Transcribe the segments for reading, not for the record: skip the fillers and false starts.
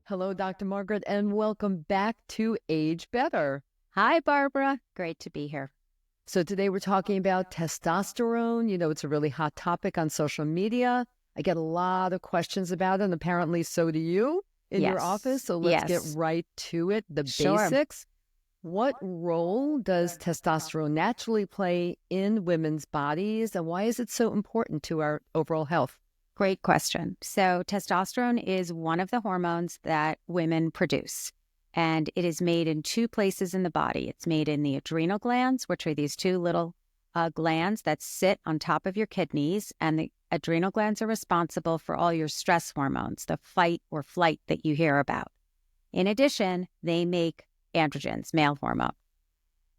Hello, Dr. Margaret, and welcome back to Age Better. Hi, Barbara. Great to be here. So today we're talking about testosterone. You know, it's a really hot topic on social media. I get a lot of questions about it, and apparently so do you in your office. So let's get right to it. The basics. What role does testosterone naturally play in women's bodies, and why is it so important to our overall health? Great question. So testosterone is one of the hormones that women produce, and it is made in two places in the body. It's made in the adrenal glands, which are these two little glands that sit on top of your kidneys, and the adrenal glands are responsible for all your stress hormones, the fight or flight that you hear about. In addition, they make androgens, male hormone.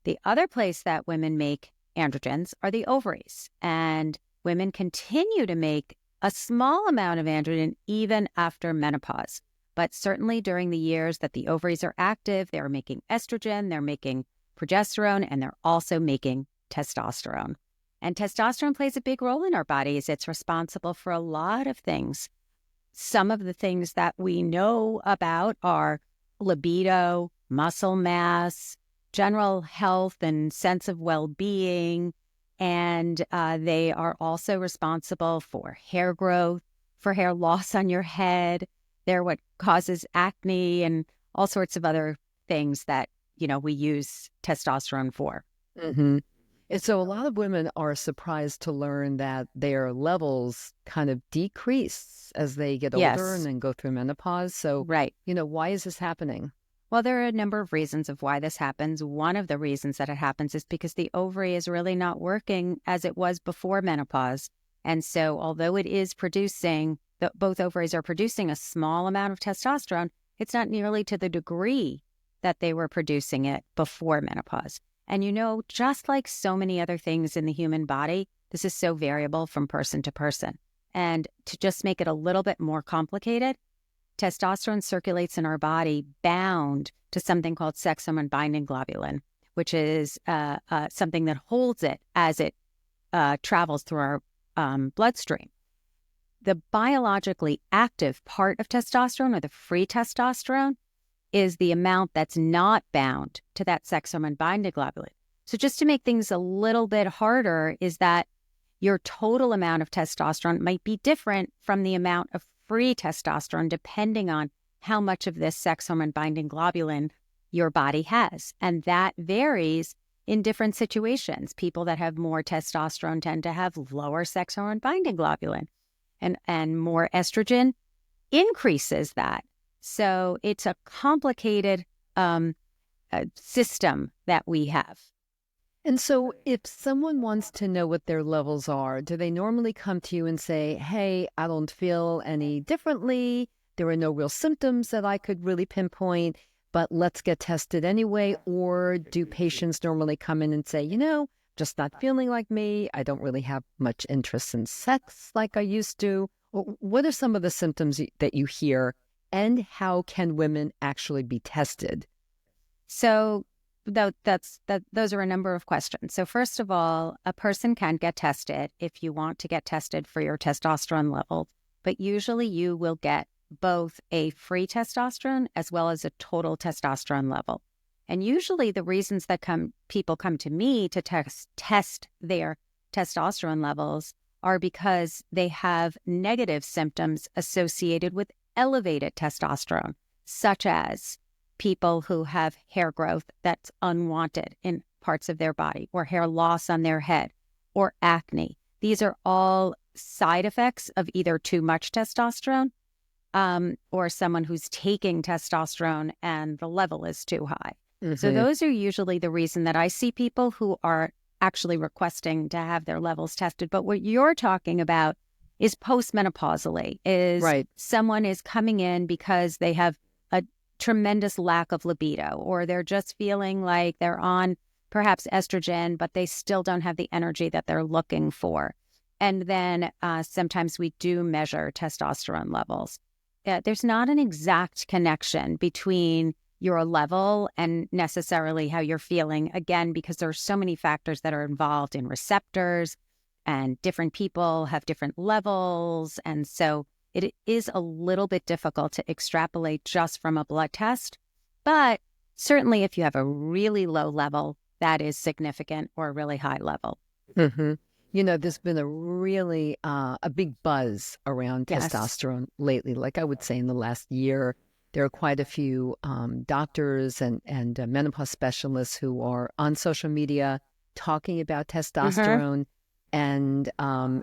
The other place that women make androgens are the ovaries, and women continue to make a small amount of androgen even after menopause. But certainly during the years that the ovaries are active, they're making estrogen, they're making progesterone, and they're also making testosterone. And testosterone plays a big role in our bodies. It's responsible for a lot of things. Some of the things that we know about are libido, muscle mass, general health and sense of well-being, and they are also responsible for hair growth, for hair loss on your head. They're what causes acne and all sorts of other things that, we use testosterone for. Mm-hmm. And so a lot of women are surprised to learn that their levels kind of decrease as they get older and then go through menopause. So, why is this happening? Well, there are a number of reasons of why this happens. One of the reasons that it happens is because the ovary is really not working as it was before menopause. And so although it is producing, both ovaries are producing a small amount of testosterone, it's not nearly to the degree that they were producing it before menopause. And just like so many other things in the human body, this is so variable from person to person. And to just make it a little bit more complicated, testosterone circulates in our body bound to something called sex hormone binding globulin, which is something that holds it as it travels through our bloodstream. The biologically active part of testosterone, or the free testosterone, is the amount that's not bound to that sex hormone binding globulin. So just to make things a little bit harder is that your total amount of testosterone might be different from the amount of free testosterone, depending on how much of this sex hormone binding globulin your body has. And that varies in different situations. People that have more testosterone tend to have lower sex hormone binding globulin, and more estrogen increases that. So it's a complicated system that we have. And so if someone wants to know what their levels are, do they normally come to you and say, hey, I don't feel any differently, there are no real symptoms that I could really pinpoint, but let's get tested anyway? Or do patients normally come in and say, just not feeling like me, I don't really have much interest in sex like I used to? What are some of the symptoms that you hear, and how can women actually be tested? So those are a number of questions. So first of all, a person can get tested if you want to get tested for your testosterone level, but usually you will get both a free testosterone as well as a total testosterone level. And usually the reasons that people come to me to test their testosterone levels are because they have negative symptoms associated with elevated testosterone, such as people who have hair growth that's unwanted in parts of their body, or hair loss on their head, or acne. These are all side effects of either too much testosterone or someone who's taking testosterone and the level is too high. Mm-hmm. So those are usually the reason that I see people who are actually requesting to have their levels tested. But what you're talking about is postmenopausally, someone is coming in because they have a tremendous lack of libido, or they're just feeling like they're on perhaps estrogen, but they still don't have the energy that they're looking for. And then sometimes we do measure testosterone levels. There's not an exact connection between your level and necessarily how you're feeling, again, because there are so many factors that are involved in receptors, and different people have different levels. And so it is a little bit difficult to extrapolate just from a blood test. But certainly if you have a really low level, that is significant, or a really high level. Mm-hmm. There's been a really a big buzz around Yes. testosterone lately. Like I would say in the last year, there are quite a few doctors and menopause specialists who are on social media talking about testosterone and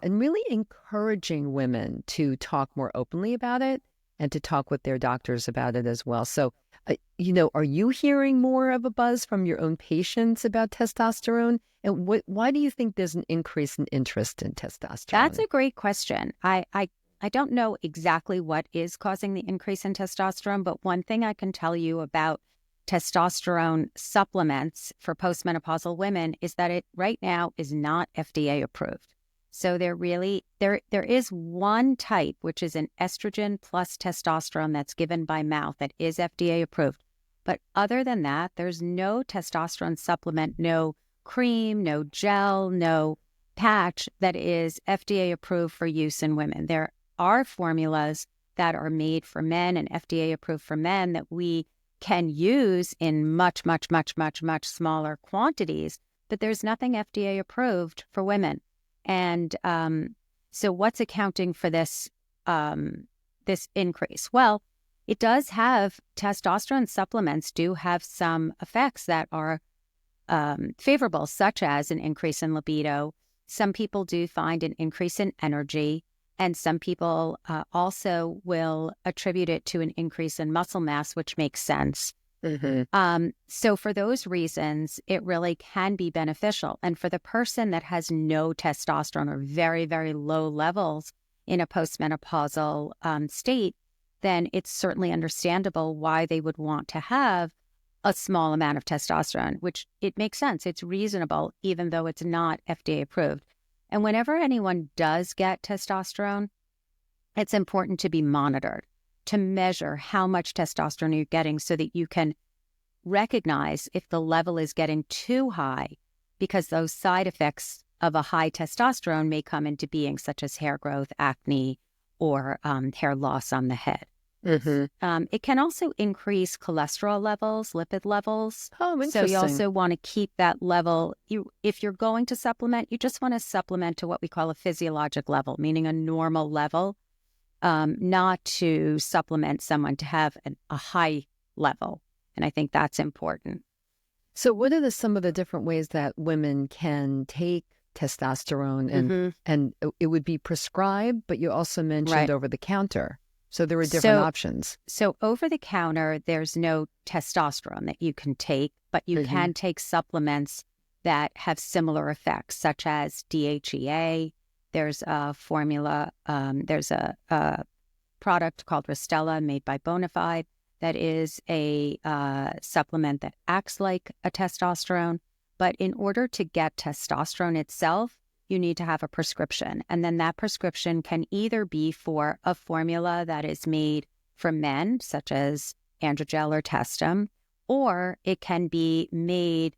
really encouraging women to talk more openly about it and to talk with their doctors about it as well. So, are you hearing more of a buzz from your own patients about testosterone? And why do you think there's an increase in interest in testosterone? That's a great question. I don't know exactly what is causing the increase in testosterone, but one thing I can tell you about testosterone supplements for postmenopausal women is that it right now is not FDA approved. So there is one type, which is an estrogen plus testosterone that's given by mouth, that is FDA approved. But other than that, there's no testosterone supplement, no cream, no gel, no patch that is FDA approved for use in women. There are formulas that are made for men and FDA approved for men that we can use in much, much, much, much, much smaller quantities, but there's nothing FDA approved for women. And so what's accounting for this increase? Well, it does have, testosterone supplements do have some effects that are favorable, such as an increase in libido. Some people do find an increase in energy, and some people also will attribute it to an increase in muscle mass, which makes sense. Mm-hmm. So for those reasons, it really can be beneficial. And for the person that has no testosterone or very, very low levels in a postmenopausal state, then it's certainly understandable why they would want to have a small amount of testosterone, which it makes sense. It's reasonable, even though it's not FDA approved. And whenever anyone does get testosterone, it's important to be monitored, to measure how much testosterone you're getting so that you can recognize if the level is getting too high, because those side effects of a high testosterone may come into being, such as hair growth, acne, or hair loss on the head. Mm-hmm. It can also increase cholesterol levels, lipid levels. Oh, interesting. So you also want to keep that level. If you're going to supplement, you just want to supplement to what we call a physiologic level, meaning a normal level, not to supplement someone to have a high level. And I think that's important. So what are some of the different ways that women can take testosterone? And it would be prescribed, but you also mentioned over the counter. So there are different options. So over the counter, there's no testosterone that you can take, but you can take supplements that have similar effects, such as DHEA. There's a formula, there's a product called Restella made by Bonafide that is a supplement that acts like a testosterone. But in order to get testosterone itself, you need to have a prescription. And then that prescription can either be for a formula that is made for men, such as Androgel or Testum, or it can be made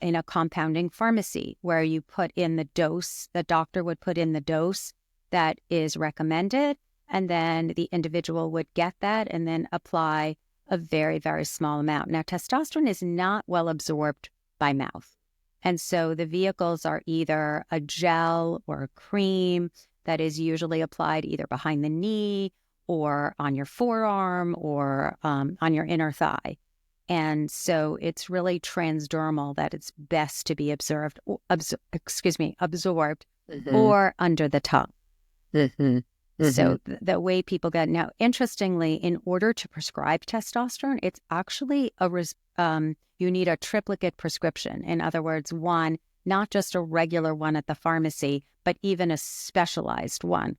in a compounding pharmacy where you put in the dose, the doctor would put in the dose that is recommended, and then the individual would get that and then apply a very, very small amount. Now, testosterone is not well absorbed by mouth. And so the vehicles are either a gel or a cream that is usually applied either behind the knee or on your forearm or on your inner thigh. And so it's really transdermal that it's best to be absorbed or under the tongue. So the way people get now, interestingly, in order to prescribe testosterone, it's actually you need a triplicate prescription. In other words, one, not just a regular one at the pharmacy, but even a specialized one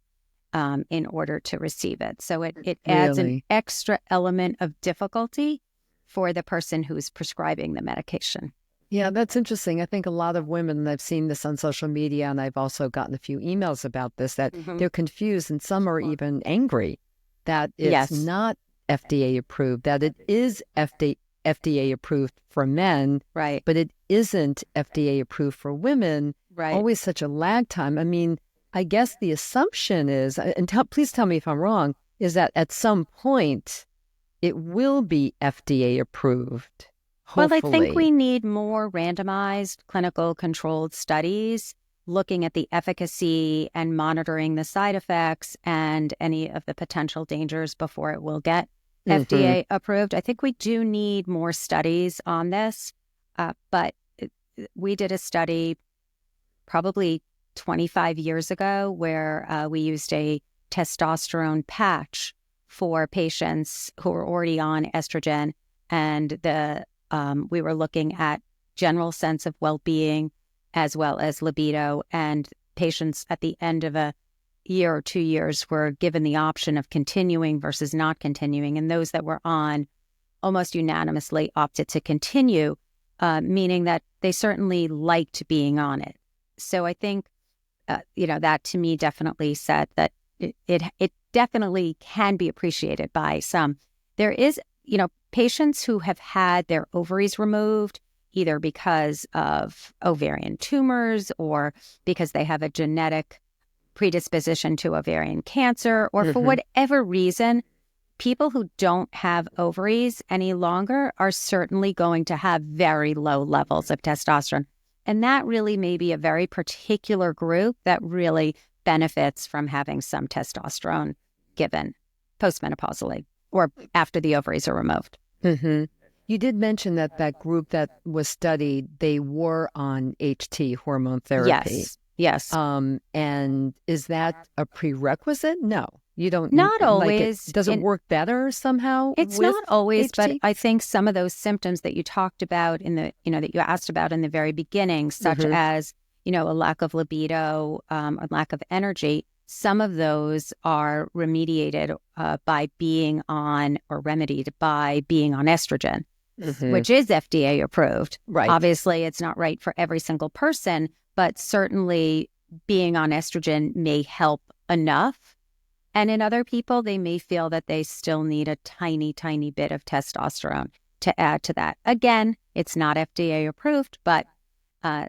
in order to receive it. So it adds an extra element of difficulty for the person who's prescribing the medication. Yeah, that's interesting. I think a lot of women, and I've seen this on social media, and I've also gotten a few emails about this, that they're confused, and some are even angry that it's not FDA approved, that it is FDA approved for men, right? But it isn't FDA approved for women. Right. Always such a lag time. I mean, I guess the assumption is, and please tell me if I'm wrong, is that at some point it will be FDA approved, Well, I think we hopefully. need more randomized clinical controlled studies looking at the efficacy and monitoring the side effects and any of the potential dangers before it will get Mm-hmm. FDA approved. I think we do need more studies on this, but we did a study probably 25 years ago where we used a testosterone patch for patients who were already on estrogen, and we were looking at general sense of well-being as well as libido. And patients at the end of a year or 2 years were given the option of continuing versus not continuing. And those that were on almost unanimously opted to continue, meaning that they certainly liked being on it. So I think, that to me definitely said that it definitely can be appreciated by some. There is, patients who have had their ovaries removed, either because of ovarian tumors or because they have a genetic predisposition to ovarian cancer, or for Mm-hmm. whatever reason, people who don't have ovaries any longer are certainly going to have very low levels of testosterone. And that really may be a very particular group that really benefits from having some testosterone given postmenopausally or after the ovaries are removed. Mm-hmm. You did mention that that group that was studied, they were on HT hormone therapy. Yes. And is that a prerequisite? No, you don't Not like it. always. Does it work better somehow It's with not always, but HT? I think some of those symptoms that you talked about that you asked about in the very beginning, such Mm-hmm. as, a lack of libido, a lack of energy, some of those are remediated by being on, or remedied by being on estrogen, Mm-hmm. which is FDA approved. Right. Obviously, it's not right for every single person, but certainly being on estrogen may help enough. And in other people, they may feel that they still need a tiny, tiny bit of testosterone to add to that. Again, it's not FDA approved, but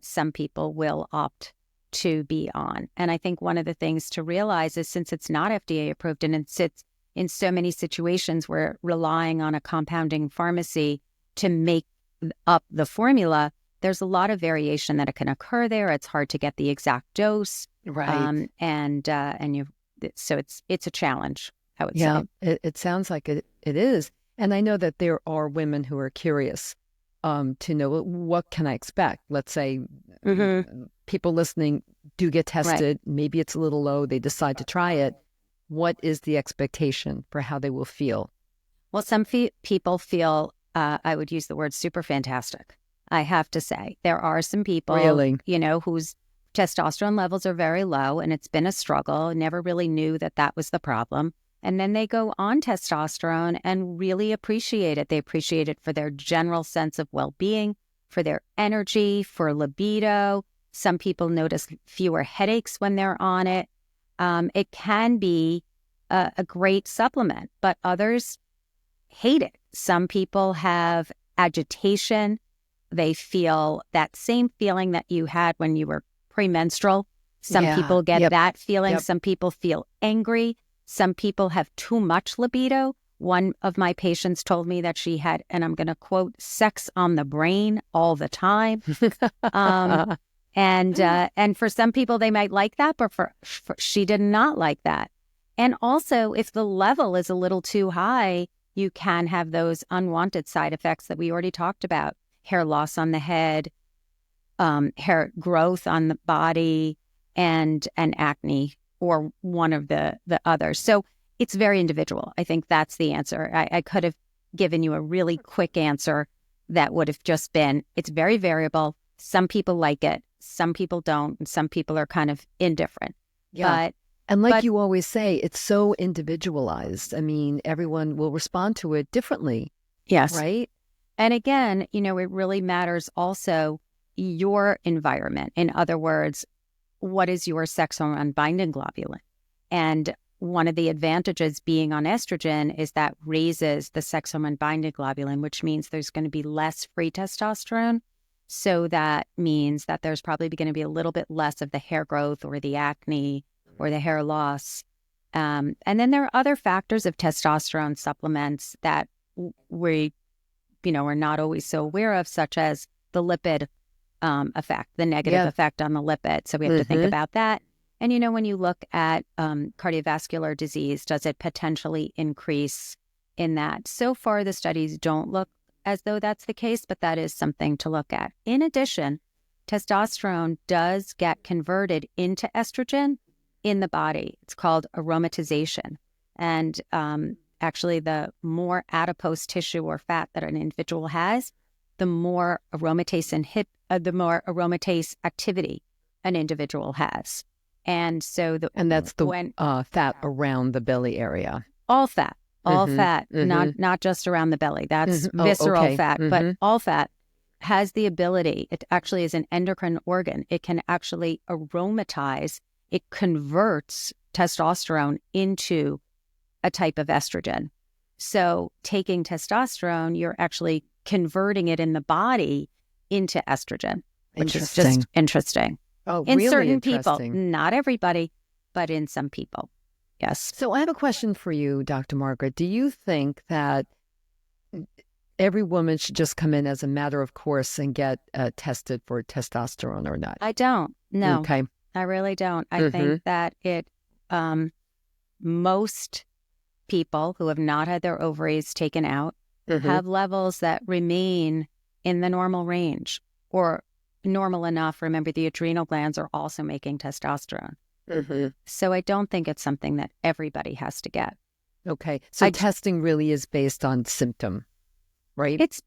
some people will opt to be on. And I think one of the things to realize is, since it's not FDA approved and it sits in so many situations where relying on a compounding pharmacy to make up the formula, there's a lot of variation that can occur there. It's hard to get the exact dose. Right. So it's a challenge, I would Yeah, say. it sounds like it is. And I know that there are women who are curious to know, what can I expect? Let's say people listening do get Right. tested. Maybe it's a little low. They decide to try it. What is the expectation for how they will feel? Well, some people feel, I would use the word super fantastic. I have to say, there are some people, Really? whose testosterone levels are very low, and it's been a struggle, never really knew that that was the problem. And then they go on testosterone and really appreciate it. They appreciate it for their general sense of well-being, for their energy, for libido. Some people notice fewer headaches when they're on it. It can be a great supplement, but others hate it. Some people have agitation. They feel that same feeling that you had when you were premenstrual. Some people get that feeling. Yep. Some people feel angry. Some people have too much libido. One of my patients told me that she had, and I'm going to quote, sex on the brain all the time. And for some people, they might like that, but for she did not like that. And also, if the level is a little too high, you can have those unwanted side effects that we already talked about: hair loss on the head, hair growth on the body, and acne, or one of the others. So it's very individual. I think that's the answer. I could have given you a really quick answer that would have just been, it's very variable. Some people like it, some people don't, and some people are kind of indifferent. Yeah. And you always say, it's so individualized. I mean, everyone will respond to it differently. Yes. Right? And again, it really matters also your environment. In other words, what is your sex hormone binding globulin? And one of the advantages being on estrogen is that raises the sex hormone binding globulin, which means there's going to be less free testosterone. So that means that there's probably going to be a little bit less of the hair growth or the acne or the hair loss. And then there are other factors of testosterone supplements that we, are not always so aware of, such as the lipid effect, the negative effect on the lipid. So we have to think about that. And, when you look at cardiovascular disease, does it potentially increase in that? So far, the studies don't look as though that's the case, but that is something to look at. In addition, testosterone does get converted into estrogen in the body. It's called aromatization. And actually, the more adipose tissue or fat that an individual has, the more aromatase activity an individual has. And so that's the fat around the belly area. All fat, not just around the belly. That's visceral fat, but all fat has the ability. It actually is an endocrine organ. It can actually aromatize. It converts testosterone into a type of estrogen. So taking testosterone, you're actually converting it in the body into estrogen, which is just interesting. Oh, in really certain people, not everybody, but in some people. Yes. So I have a question for you, Dr. Margaret. Do you think that every woman should just come in as a matter of course and get tested for testosterone or not? I don't. No. Okay. I really don't. I think that most people who have not had their ovaries taken out have levels that remain in the normal range or normal enough. Remember, the adrenal glands are also making testosterone. So I don't think it's something that everybody has to get. Okay. So testing really is based on symptom, right?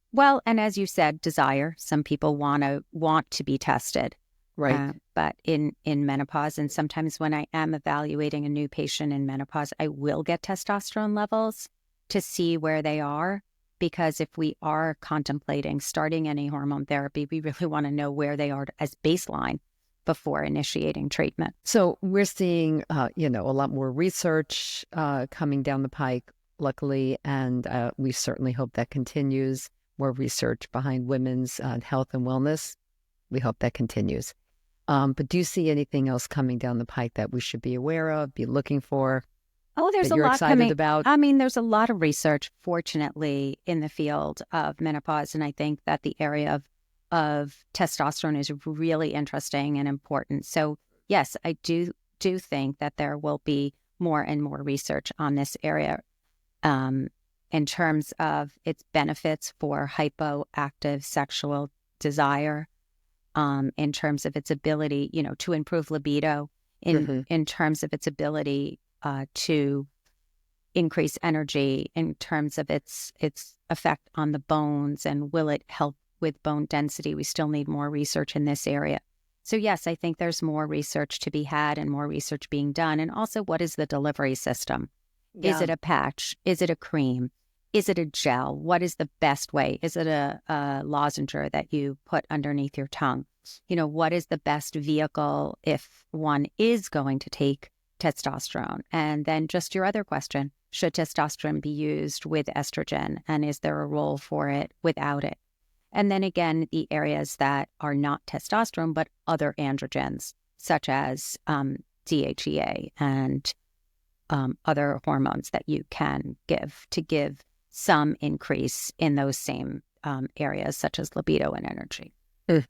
And as you said, desire. Some people want to be tested. Right. But in menopause, and sometimes when I am evaluating a new patient in menopause, I will get testosterone levels to see where they are. Because if we are contemplating starting any hormone therapy, we really want to know where they are as baseline before initiating treatment. So we're seeing, a lot more research coming down the pike, luckily, and we certainly hope that continues. More research behind women's health and wellness. We hope that continues. But do you see anything else coming down the pike that we should be aware of, be looking for? Oh, there's a lot coming about. I mean, there's a lot of research, fortunately, in the field of menopause, and I think that the area of testosterone is really interesting and important. So, yes, I do think that there will be more and more research on this area, in terms of its benefits for hypoactive sexual desire, in terms of its ability, to improve libido, in terms of its ability to increase energy, in terms of its effect on the bones, and will it help with bone density? We still need more research in this area. So yes, I think there's more research to be had and more research being done. And also, what is the delivery system? Yeah. Is it a patch? Is it a cream? Is it a gel? What is the best way? Is it a lozenger that you put underneath your tongue? What is the best vehicle if one is going to take testosterone? And then just your other question, should testosterone be used with estrogen? And is there a role for it without it? And then again, the areas that are not testosterone, but other androgens, such as DHEA and other hormones that you can give to give some increase in those same areas, such as libido and energy.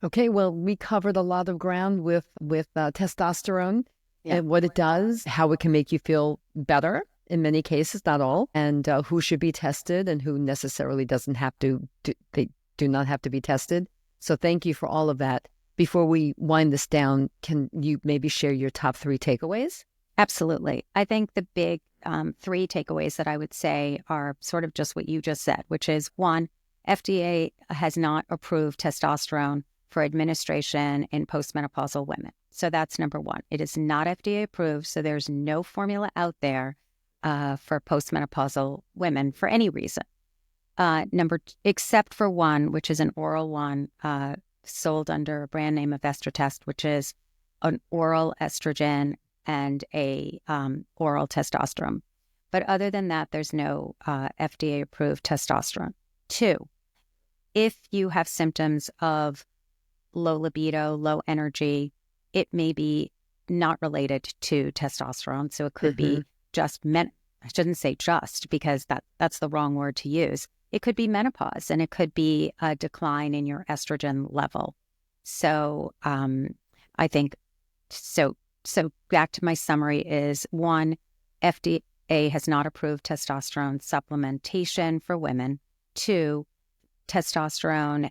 Okay, well, we covered a lot of ground with testosterone and what it does, how it can make you feel better in many cases, not all, and who should be tested and who necessarily doesn't have to. They do not have to be tested. So thank you for all of that. Before we wind this down, can you maybe share your top 3 takeaways? Absolutely. I think the big 3 takeaways that I would say are sort of just what you just said, which is 1, FDA has not approved testosterone for administration in postmenopausal women. So that's number 1. It is not FDA approved, so there's no formula out there for postmenopausal women for any reason. Except for one, which is an oral one sold under a brand name of Estratest, which is an oral estrogen and a oral testosterone. But other than that, there's no FDA-approved testosterone. 2, if you have symptoms of low libido, low energy, it may be not related to testosterone. So it could be just I shouldn't say just, because that's the wrong word to use. It could be menopause, and it could be a decline in your estrogen level. So I think, so back to my summary is, one, FDA has not approved testosterone supplementation for women. Two, testosterone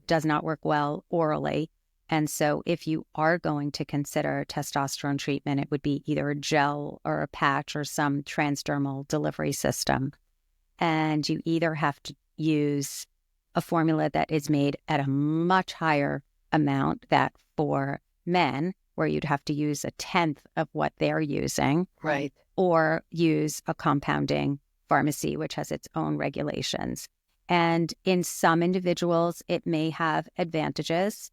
does not work well orally. And so if you are going to consider testosterone treatment, it would be either a gel or a patch or some transdermal delivery system. And you either have to use a formula that is made at a much higher amount, that for men, where you'd have to use a tenth of what they're using. Right. Or use a compounding pharmacy, which has its own regulations. And in some individuals, it may have advantages,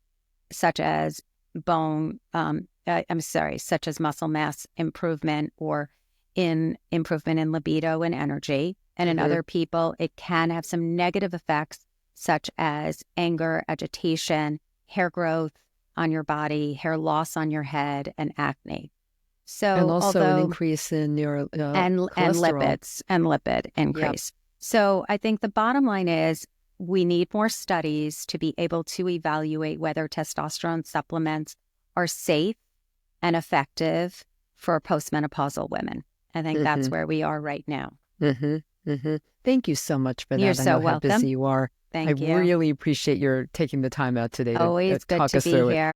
such as such as muscle mass improvement, or in improvement in libido and energy. And in other people, it can have some negative effects, such as anger, agitation, hair growth on your body, hair loss on your head, and acne. So, and also an increase in your and lipids and lipid increase. Yep. So I think the bottom line is, we need more studies to be able to evaluate whether testosterone supplements are safe and effective for postmenopausal women. I think that's where we are right now. Thank you so much for that. You're so I know welcome. how busy you are. Thank you. I really appreciate your taking the time out today Always to good talk to us be through here. it.